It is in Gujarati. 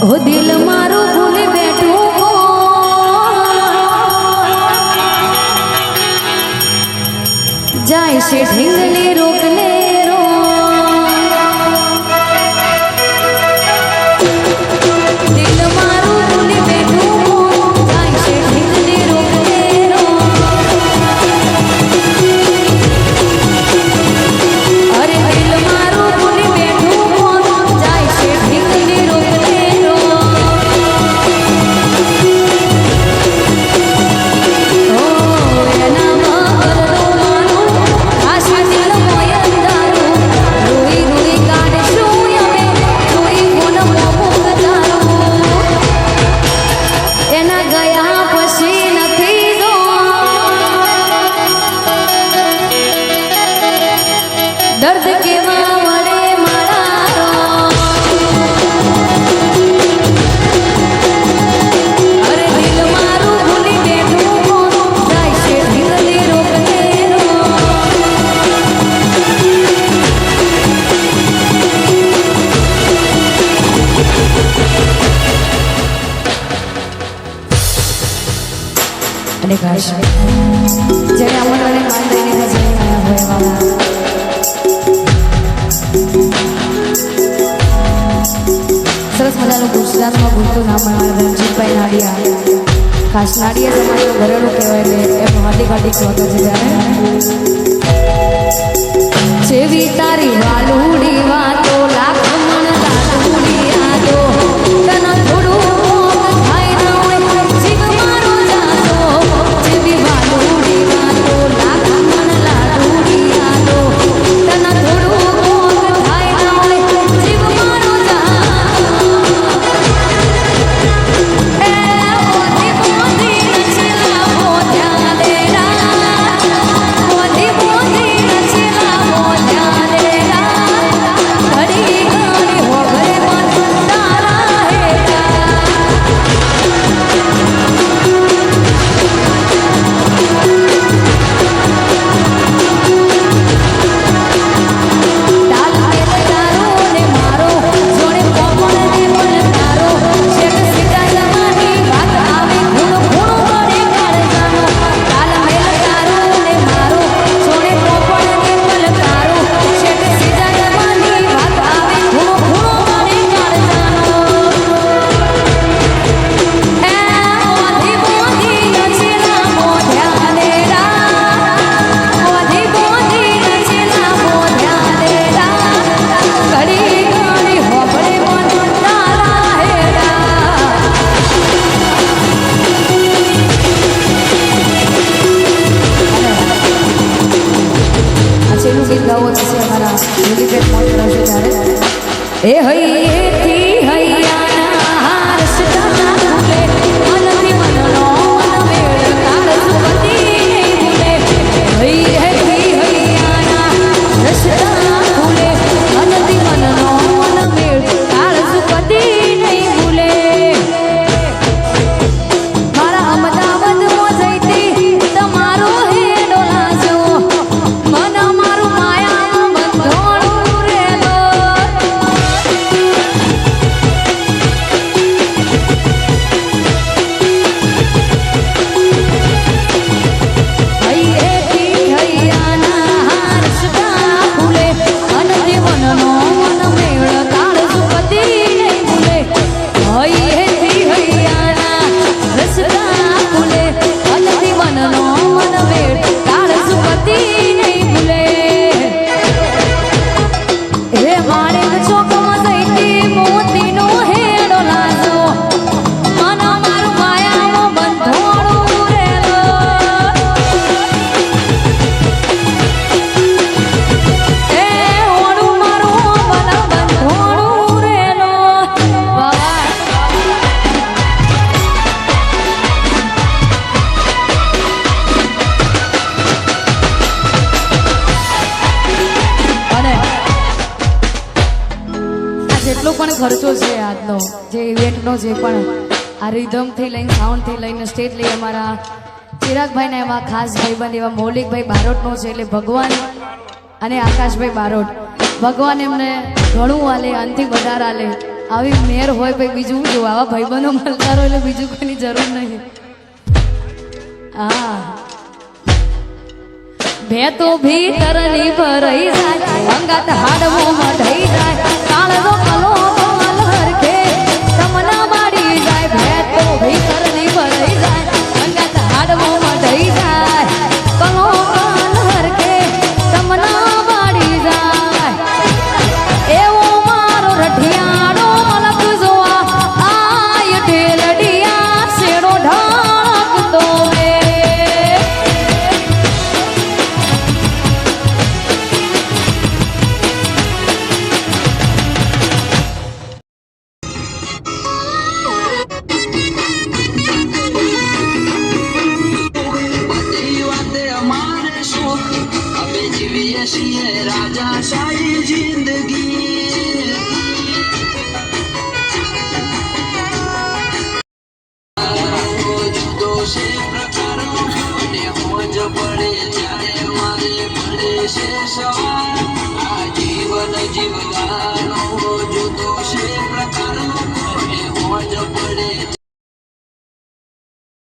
ओ दिल मारो भूले बैठो जाए से ढींगले रोकने रो दिल मारो भूले बैठो जाए से ढींगले रोकने रो अरे दिल मारो भूले बैठो जाए से ढींगले रोकने रो दर्द के वावड़े मारा अरे दिल मारू भूली बैठो जाए से ढींगले रोकने रो અને ગાઈસ જ્યારે અમરવાળે માંડવીને ભજન ગાયા હોય વાળા સરસ મજાનું ગુજરાતમાં બોલતું નામ મારા રણજીતભાઈ નાડિયા ખાસ નાડિયા સમાજનું ઘરેલું કહેવાય એટલે એમનું હાર્દિક હાર્દિક સ્વાગત છે ત્યારે જેવી તારી વાલુડી વાતો લાખ મણ લાડુડી યાદો તને થોડું થાય ન હોય જીવ મારો જાતો જેવી વાલુડી વાતો લાખ મણ લાડુડી યાદો તને થોડું થાય ન હોય જીવ મારો જાતો એ મોતી મોતી નચલા મોત્યા દેરા મોતી મોતી નચલા મોત્યા દેરા ઘડી ઘડી હો ઘરે મન તારા હેરા તાલ મેલ તારો ને મારો જોડે કોપણ ને પણ તારો શેક સીધા જમાની વાત આવે ખૂણો ખૂણો મળે કાળજાનો તાલ મેલ તારો ને મારો જોડે કોપણ ને પણ તારો શેક સીધા જમાની વાત આવે ખૂણો ખૂણો મળે કાળજાનો એ મોતી મોતી નચલા મોઢ્યા દેરા મોતી મોતી નચલા મોઢ્યા દેરા ઘડી ઘડી હોબળે મન તારા હેરા આ છેલ્લું ગીત ગાવું છે અમારા યુનિપેટ મોડ કરશે ત્યારે એ હૈયેથી હૈયાના રસતા ભૂલે મનથી મનનો મન મેળ કાળ સુવતી નહીં ભૂલે હૈયેથી હૈયાના રસતા ભૂલે મનથી મનનો મન મેળ કાળ સુવતી નહીં ભૂલે મારા અમદાવાદમાં જઈતી તમારો હેડો લાજો મન મારું માયામાં બંધોણું રેલો હૈયેથી હૈયાના રસતા ભૂલે મનથી મનનો મન મેળ કાળ સુવતી નહીં ભૂલે હૈયેથી હૈયાના રસતા ભૂલે મનથી મનનો મન મેળ કાળ સુવતી નહીં ભૂલે હે માણેક ચોકમાં જઈતી મોતીનો હેડો લાજો મન મારું માયામાં બંધોણું રેલો એ ઓણું મારું મન બંધોણું રેલો વાહ અને આ જેટલો પણ ખર્ચો છે આજનો જે ઇવેન્ટનો જે પણ આ રિધમથી લઈને સાઉન્ડથી લઈને સ્ટેજ લઈ અમારા ચિરાગભાઈના એવા ખાસ ભાઈબંધ એવા મૌલિકભાઈ બારોટનો છે એટલે ભગવાન અને આકાશભાઈ બારોટ ભગવાન એમને ઘણું આલે, અંતિ વધાર આલે. આવી મેર હોય ભાઈ બીજું જો આવા ભાઈબંધો મળતા રહો એટલે બીજું કોઈની જરૂર નહીં. હા ભે તો ભીતરની ભરાઈ જાય અંગાત હાડવો મઢાઈ જાય કાળનો કલો મલહર કે તમના બાડી જાય ભે તો ભીતરની ભરાઈ જાય અંગાત હાડવો મઢાઈ જાય કલો મલહર કે તમના બાડી જાય એવો મારો રઠિયાડો મલક જોવા આય ઢેલડિયા શેડો ઢાકતો રે. राजा शाही जिंदगी जुदो से प्रकारों ने हो जो बड़े जाए मारे बड़े से सवार